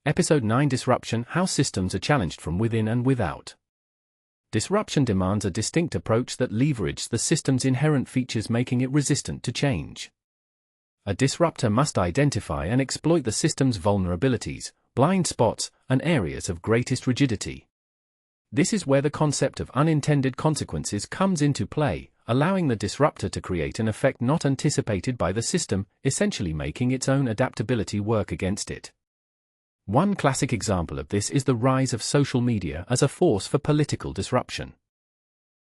Episode 9: Disruption: How Systems Are Challenged from Within and Without. Disruption demands a distinct approach that leverages the system's inherent features, making it resistant to change. A disruptor must identify and exploit the system's vulnerabilities, blind spots, and areas of greatest rigidity. This is where the concept of unintended consequences comes into play, allowing the disruptor to create an effect not anticipated by the system, essentially making its own adaptability work against it. One classic example of this is the rise of social media as a force for political disruption.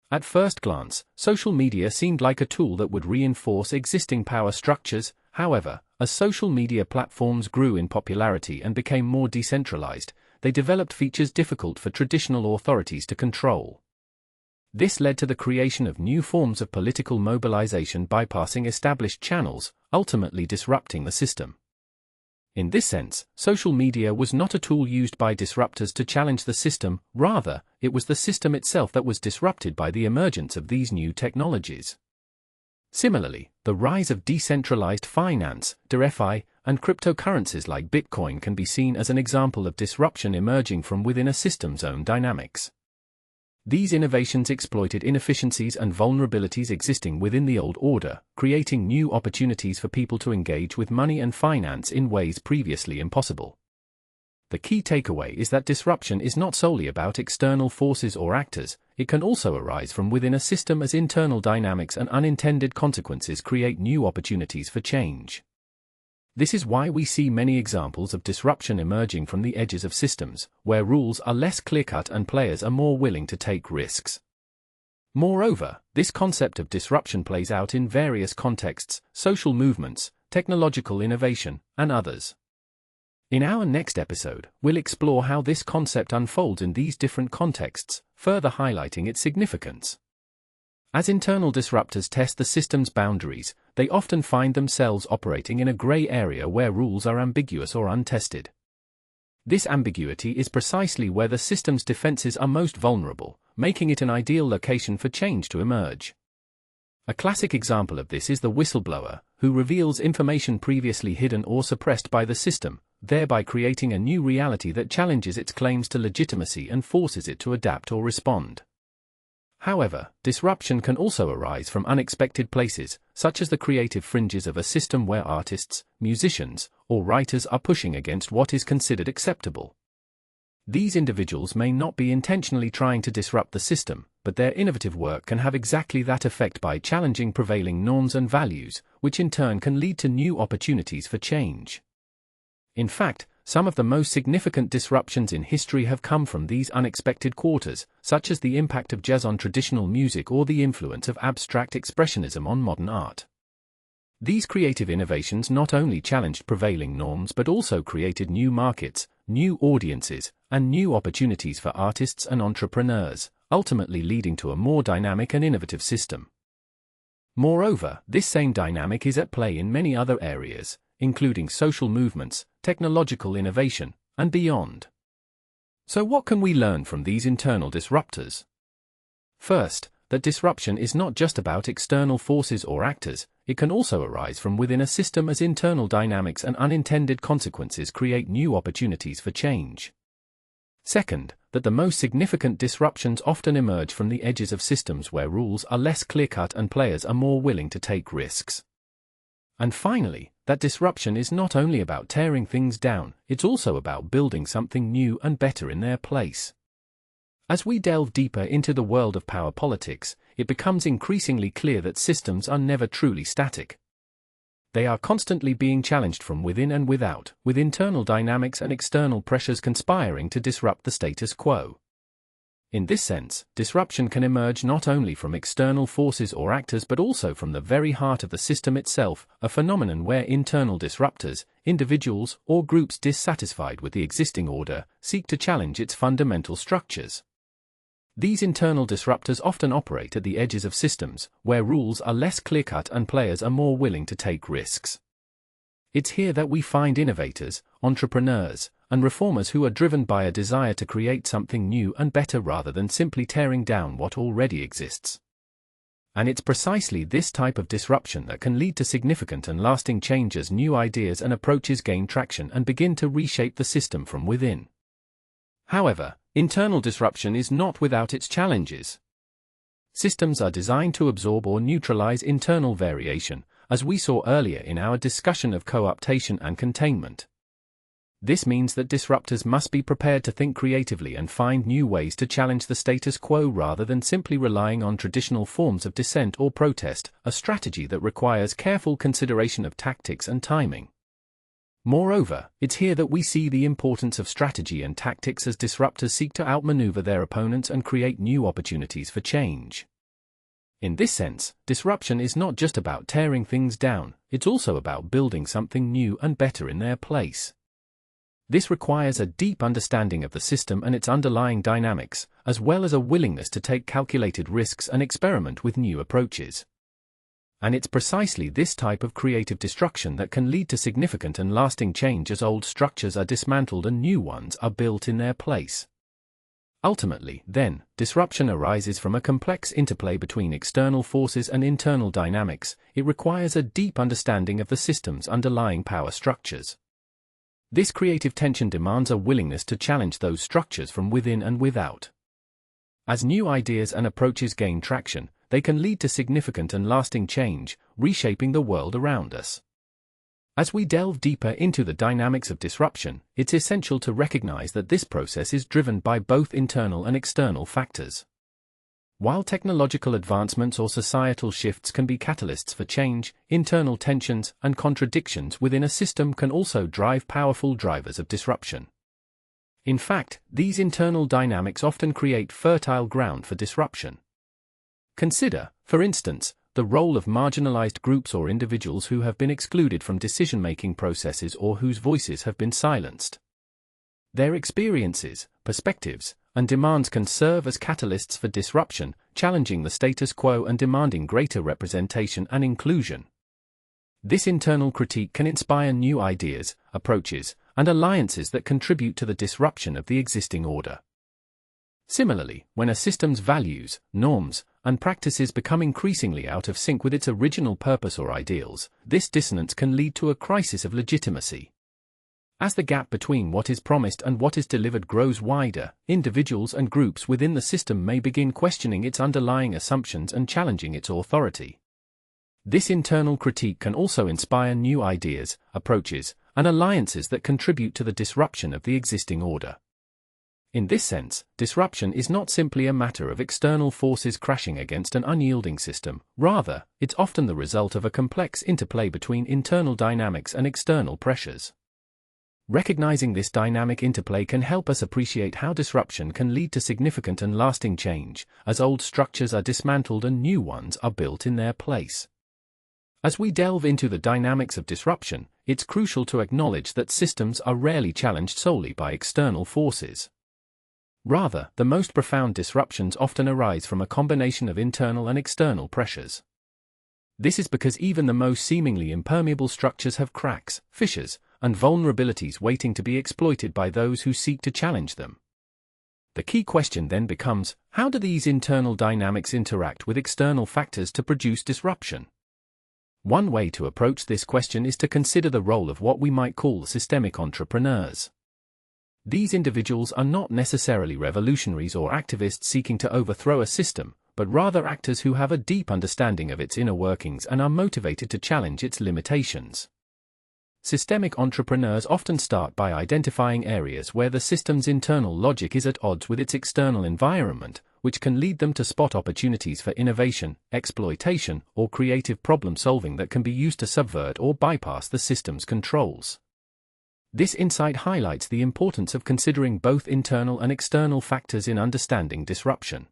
At first glance, social media seemed like a tool that would reinforce existing power structures. However, as social media platforms grew in popularity and became more decentralized, they developed features difficult for traditional authorities to control. This led to the creation of new forms of political mobilization bypassing established channels, ultimately disrupting the system. In this sense, social media was not a tool used by disruptors to challenge the system, rather, it was the system itself that was disrupted by the emergence of these new technologies. Similarly, the rise of decentralized finance, DeFi, and cryptocurrencies like Bitcoin can be seen as an example of disruption emerging from within a system's own dynamics. These innovations exploited inefficiencies and vulnerabilities existing within the old order, creating new opportunities for people to engage with money and finance in ways previously impossible. The key takeaway is that disruption is not solely about external forces or actors, it can also arise from within a system as internal dynamics and unintended consequences create new opportunities for change. This is why we see many examples of disruption emerging from the edges of systems, where rules are less clear-cut and players are more willing to take risks. Moreover, this concept of disruption plays out in various contexts: social movements, technological innovation, and others. In our next episode, we'll explore how this concept unfolds in these different contexts, further highlighting its significance. As internal disruptors test the system's boundaries, they often find themselves operating in a gray area where rules are ambiguous or untested. This ambiguity is precisely where the system's defenses are most vulnerable, making it an ideal location for change to emerge. A classic example of this is the whistleblower, who reveals information previously hidden or suppressed by the system, thereby creating a new reality that challenges its claims to legitimacy and forces it to adapt or respond. However, disruption can also arise from unexpected places, such as the creative fringes of a system where artists, musicians, or writers are pushing against what is considered acceptable. These individuals may not be intentionally trying to disrupt the system, but their innovative work can have exactly that effect by challenging prevailing norms and values, which in turn can lead to new opportunities for change. In fact, some of the most significant disruptions in history have come from these unexpected quarters, such as the impact of jazz on traditional music or the influence of abstract expressionism on modern art. These creative innovations not only challenged prevailing norms but also created new markets, new audiences, and new opportunities for artists and entrepreneurs, ultimately leading to a more dynamic and innovative system. Moreover, this same dynamic is at play in many other areas, including social movements, technological innovation, and beyond. So what can we learn from these internal disruptors? First, that disruption is not just about external forces or actors, it can also arise from within a system as internal dynamics and unintended consequences create new opportunities for change. Second, that the most significant disruptions often emerge from the edges of systems where rules are less clear-cut and players are more willing to take risks. And finally, that disruption is not only about tearing things down, it's also about building something new and better in their place. As we delve deeper into the world of power politics, it becomes increasingly clear that systems are never truly static. They are constantly being challenged from within and without, with internal dynamics and external pressures conspiring to disrupt the status quo. In this sense, disruption can emerge not only from external forces or actors but also from the very heart of the system itself, a phenomenon where internal disruptors, individuals, or groups dissatisfied with the existing order, seek to challenge its fundamental structures. These internal disruptors often operate at the edges of systems, where rules are less clear-cut and players are more willing to take risks. It's here that we find innovators, entrepreneurs, and reformers who are driven by a desire to create something new and better rather than simply tearing down what already exists. And it's precisely this type of disruption that can lead to significant and lasting change as new ideas and approaches gain traction and begin to reshape the system from within. However, internal disruption is not without its challenges. Systems are designed to absorb or neutralize internal variation, as we saw earlier in our discussion of co-optation and containment. This means that disruptors must be prepared to think creatively and find new ways to challenge the status quo rather than simply relying on traditional forms of dissent or protest, a strategy that requires careful consideration of tactics and timing. Moreover, it's here that we see the importance of strategy and tactics as disruptors seek to outmaneuver their opponents and create new opportunities for change. In this sense, disruption is not just about tearing things down, it's also about building something new and better in their place. This requires a deep understanding of the system and its underlying dynamics, as well as a willingness to take calculated risks and experiment with new approaches. And it's precisely this type of creative destruction that can lead to significant and lasting change as old structures are dismantled and new ones are built in their place. Ultimately, then, disruption arises from a complex interplay between external forces and internal dynamics. It requires a deep understanding of the system's underlying power structures. This creative tension demands a willingness to challenge those structures from within and without. As new ideas and approaches gain traction, they can lead to significant and lasting change, reshaping the world around us. As we delve deeper into the dynamics of disruption, it's essential to recognize that this process is driven by both internal and external factors. While technological advancements or societal shifts can be catalysts for change, internal tensions and contradictions within a system can also drive powerful drivers of disruption. In fact, these internal dynamics often create fertile ground for disruption. Consider, for instance, the role of marginalized groups or individuals who have been excluded from decision-making processes or whose voices have been silenced. Their experiences, perspectives, and demands can serve as catalysts for disruption, challenging the status quo and demanding greater representation and inclusion. This internal critique can inspire new ideas, approaches, and alliances that contribute to the disruption of the existing order. Similarly, when a system's values, norms, and practices become increasingly out of sync with its original purpose or ideals, this dissonance can lead to a crisis of legitimacy. As the gap between what is promised and what is delivered grows wider, individuals and groups within the system may begin questioning its underlying assumptions and challenging its authority. This internal critique can also inspire new ideas, approaches, and alliances that contribute to the disruption of the existing order. In this sense, disruption is not simply a matter of external forces crashing against an unyielding system, rather, it's often the result of a complex interplay between internal dynamics and external pressures. Recognizing this dynamic interplay can help us appreciate how disruption can lead to significant and lasting change, as old structures are dismantled and new ones are built in their place. As we delve into the dynamics of disruption, it's crucial to acknowledge that systems are rarely challenged solely by external forces. Rather, the most profound disruptions often arise from a combination of internal and external pressures. This is because even the most seemingly impermeable structures have cracks, fissures, and vulnerabilities waiting to be exploited by those who seek to challenge them. The key question then becomes, how do these internal dynamics interact with external factors to produce disruption? One way to approach this question is to consider the role of what we might call systemic entrepreneurs. These individuals are not necessarily revolutionaries or activists seeking to overthrow a system, but rather actors who have a deep understanding of its inner workings and are motivated to challenge its limitations. Systemic entrepreneurs often start by identifying areas where the system's internal logic is at odds with its external environment, which can lead them to spot opportunities for innovation, exploitation, or creative problem-solving that can be used to subvert or bypass the system's controls. This insight highlights the importance of considering both internal and external factors in understanding disruption.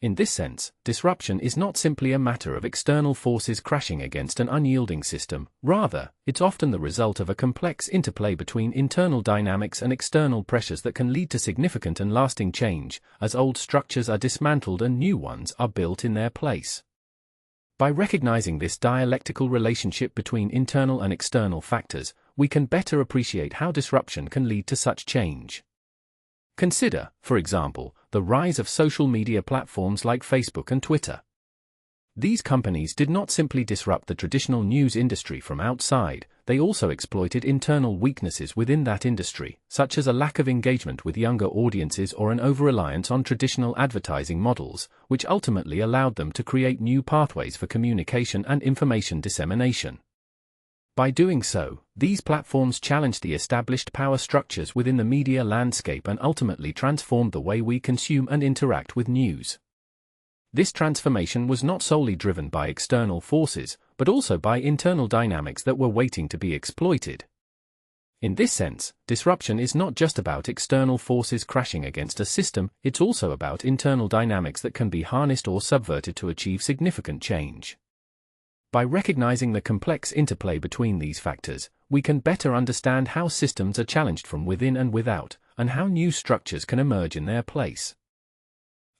In this sense, disruption is not simply a matter of external forces crashing against an unyielding system, rather, it's often the result of a complex interplay between internal dynamics and external pressures that can lead to significant and lasting change, as old structures are dismantled and new ones are built in their place. By recognizing this dialectical relationship between internal and external factors, we can better appreciate how disruption can lead to such change. Consider, for example, the rise of social media platforms like Facebook and Twitter. These companies did not simply disrupt the traditional news industry from outside, they also exploited internal weaknesses within that industry, such as a lack of engagement with younger audiences or an over-reliance on traditional advertising models, which ultimately allowed them to create new pathways for communication and information dissemination. By doing so, these platforms challenged the established power structures within the media landscape and ultimately transformed the way we consume and interact with news. This transformation was not solely driven by external forces, but also by internal dynamics that were waiting to be exploited. In this sense, disruption is not just about external forces crashing against a system, it's also about internal dynamics that can be harnessed or subverted to achieve significant change. By recognizing the complex interplay between these factors, we can better understand how systems are challenged from within and without, and how new structures can emerge in their place.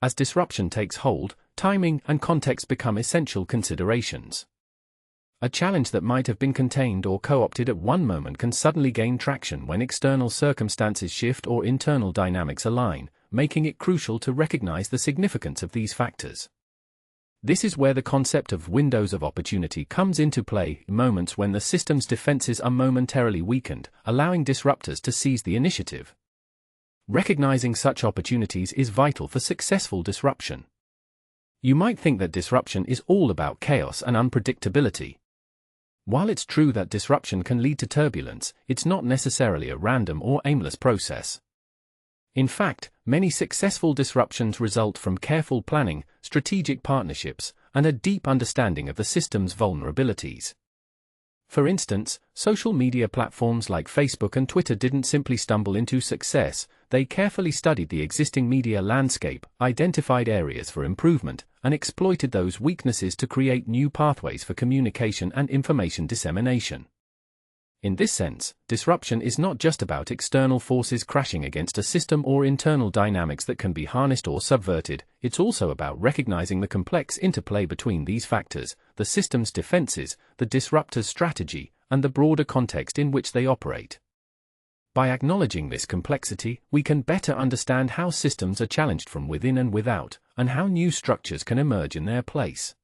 As disruption takes hold, timing and context become essential considerations. A challenge that might have been contained or co-opted at one moment can suddenly gain traction when external circumstances shift or internal dynamics align, making it crucial to recognize the significance of these factors. This is where the concept of windows of opportunity comes into play, moments when the system's defenses are momentarily weakened, allowing disruptors to seize the initiative. Recognizing such opportunities is vital for successful disruption. You might think that disruption is all about chaos and unpredictability. While it's true that disruption can lead to turbulence, it's not necessarily a random or aimless process. In fact, many successful disruptions result from careful planning, strategic partnerships, and a deep understanding of the system's vulnerabilities. For instance, social media platforms like Facebook and Twitter didn't simply stumble into success, they carefully studied the existing media landscape, identified areas for improvement, and exploited those weaknesses to create new pathways for communication and information dissemination. In this sense, disruption is not just about external forces crashing against a system or internal dynamics that can be harnessed or subverted, it's also about recognizing the complex interplay between these factors, the system's defenses, the disruptor's strategy, and the broader context in which they operate. By acknowledging this complexity, we can better understand how systems are challenged from within and without, and how new structures can emerge in their place.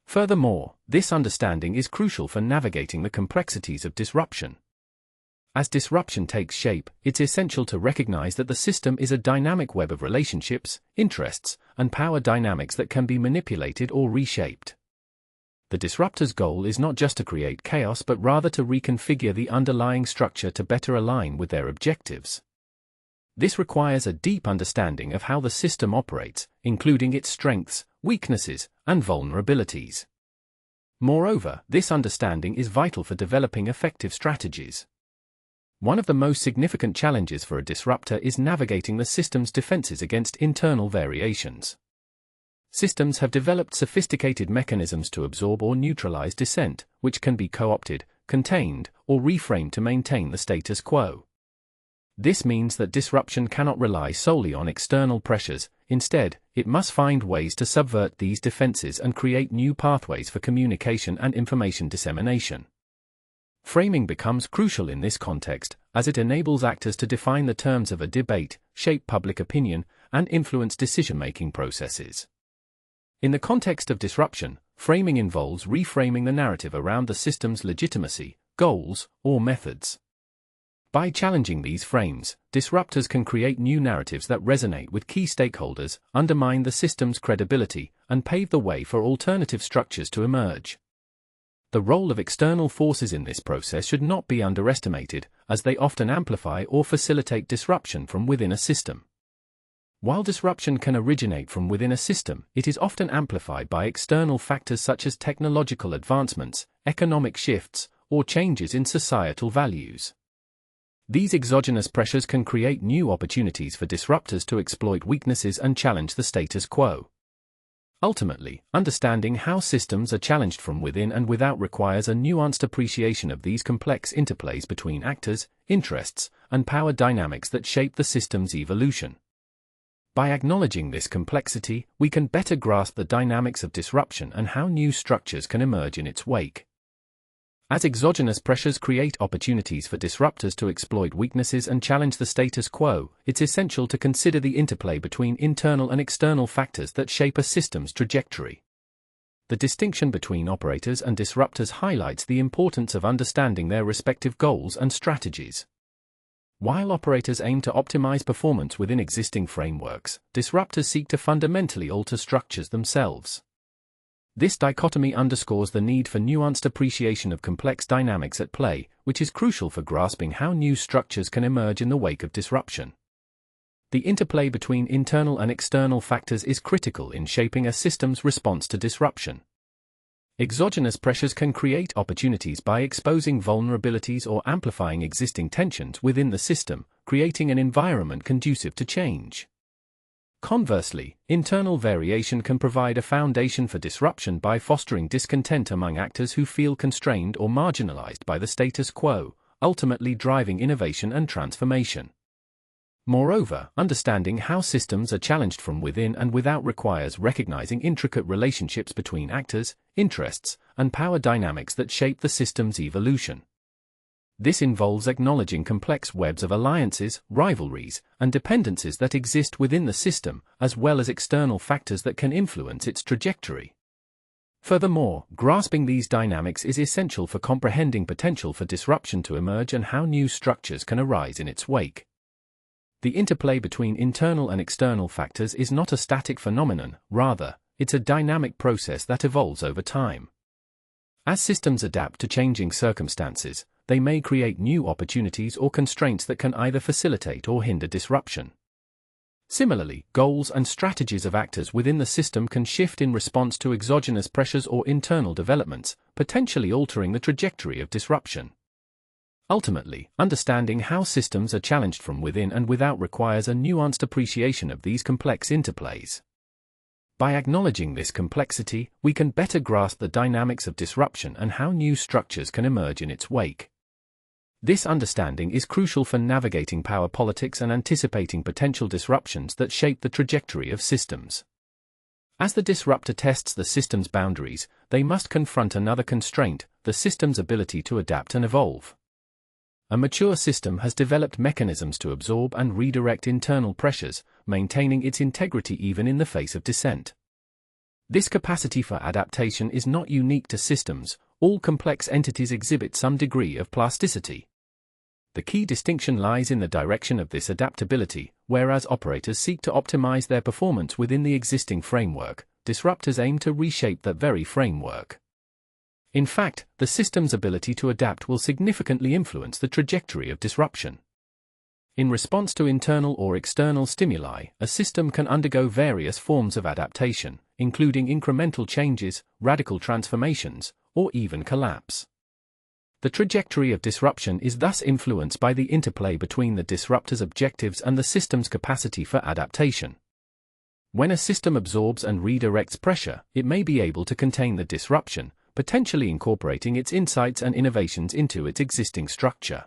Furthermore, this understanding is crucial for navigating the complexities of disruption. As disruption takes shape, it's essential to recognize that the system is a dynamic web of relationships, interests, and power dynamics that can be manipulated or reshaped. The disruptor's goal is not just to create chaos but rather to reconfigure the underlying structure to better align with their objectives. This requires a deep understanding of how the system operates, including its strengths, weaknesses, and vulnerabilities. Moreover, this understanding is vital for developing effective strategies. One of the most significant challenges for a disruptor is navigating the system's defenses against internal variations. Systems have developed sophisticated mechanisms to absorb or neutralize dissent, which can be co-opted, contained, or reframed to maintain the status quo. This means that disruption cannot rely solely on external pressures, instead, it must find ways to subvert these defenses and create new pathways for communication and information dissemination. Framing becomes crucial in this context, as it enables actors to define the terms of a debate, shape public opinion, and influence decision-making processes. In the context of disruption, framing involves reframing the narrative around the system's legitimacy, goals, or methods. By challenging these frames, disruptors can create new narratives that resonate with key stakeholders, undermine the system's credibility, and pave the way for alternative structures to emerge. The role of external forces in this process should not be underestimated, as they often amplify or facilitate disruption from within a system. While disruption can originate from within a system, it is often amplified by external factors such as technological advancements, economic shifts, or changes in societal values. These exogenous pressures can create new opportunities for disruptors to exploit weaknesses and challenge the status quo. Ultimately, understanding how systems are challenged from within and without requires a nuanced appreciation of these complex interplays between actors, interests, and power dynamics that shape the system's evolution. By acknowledging this complexity, we can better grasp the dynamics of disruption and how new structures can emerge in its wake. As exogenous pressures create opportunities for disruptors to exploit weaknesses and challenge the status quo, it's essential to consider the interplay between internal and external factors that shape a system's trajectory. The distinction between operators and disruptors highlights the importance of understanding their respective goals and strategies. While operators aim to optimize performance within existing frameworks, disruptors seek to fundamentally alter structures themselves. This dichotomy underscores the need for nuanced appreciation of complex dynamics at play, which is crucial for grasping how new structures can emerge in the wake of disruption. The interplay between internal and external factors is critical in shaping a system's response to disruption. Exogenous pressures can create opportunities by exposing vulnerabilities or amplifying existing tensions within the system, creating an environment conducive to change. Conversely, internal variation can provide a foundation for disruption by fostering discontent among actors who feel constrained or marginalized by the status quo, ultimately driving innovation and transformation. Moreover, understanding how systems are challenged from within and without requires recognizing intricate relationships between actors, interests, and power dynamics that shape the system's evolution. This involves acknowledging complex webs of alliances, rivalries, and dependencies that exist within the system, as well as external factors that can influence its trajectory. Furthermore, grasping these dynamics is essential for comprehending potential for disruption to emerge and how new structures can arise in its wake. The interplay between internal and external factors is not a static phenomenon, rather, it's a dynamic process that evolves over time. As systems adapt to changing circumstances, they may create new opportunities or constraints that can either facilitate or hinder disruption. Similarly, goals and strategies of actors within the system can shift in response to exogenous pressures or internal developments, potentially altering the trajectory of disruption. Ultimately, understanding how systems are challenged from within and without requires a nuanced appreciation of these complex interplays. By acknowledging this complexity, we can better grasp the dynamics of disruption and how new structures can emerge in its wake. This understanding is crucial for navigating power politics and anticipating potential disruptions that shape the trajectory of systems. As the disruptor tests the system's boundaries, they must confront another constraint, the system's ability to adapt and evolve. A mature system has developed mechanisms to absorb and redirect internal pressures, maintaining its integrity even in the face of dissent. This capacity for adaptation is not unique to systems; all complex entities exhibit some degree of plasticity. The key distinction lies in the direction of this adaptability. Whereas operators seek to optimize their performance within the existing framework, disruptors aim to reshape that very framework. In fact, the system's ability to adapt will significantly influence the trajectory of disruption. In response to internal or external stimuli, a system can undergo various forms of adaptation, including incremental changes, radical transformations, or even collapse. The trajectory of disruption is thus influenced by the interplay between the disruptor's objectives and the system's capacity for adaptation. When a system absorbs and redirects pressure, it may be able to contain the disruption, potentially incorporating its insights and innovations into its existing structure.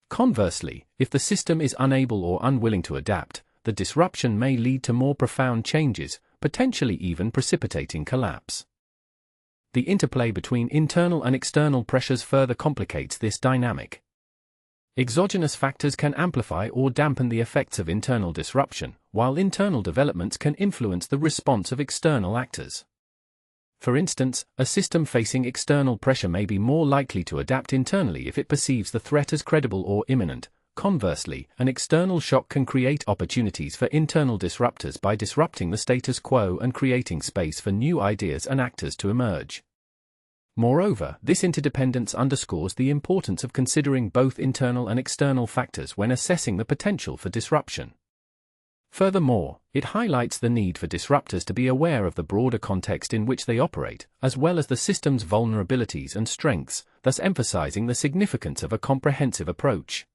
Conversely, if the system is unable or unwilling to adapt, the disruption may lead to more profound changes, potentially even precipitating collapse. The interplay between internal and external pressures further complicates this dynamic. Exogenous factors can amplify or dampen the effects of internal disruption, while internal developments can influence the response of external actors. For instance, a system facing external pressure may be more likely to adapt internally if it perceives the threat as credible or imminent. Conversely, an external shock can create opportunities for internal disruptors by disrupting the status quo and creating space for new ideas and actors to emerge. Moreover, this interdependence underscores the importance of considering both internal and external factors when assessing the potential for disruption. Furthermore, it highlights the need for disruptors to be aware of the broader context in which they operate, as well as the system's vulnerabilities and strengths, thus emphasizing the significance of a comprehensive approach.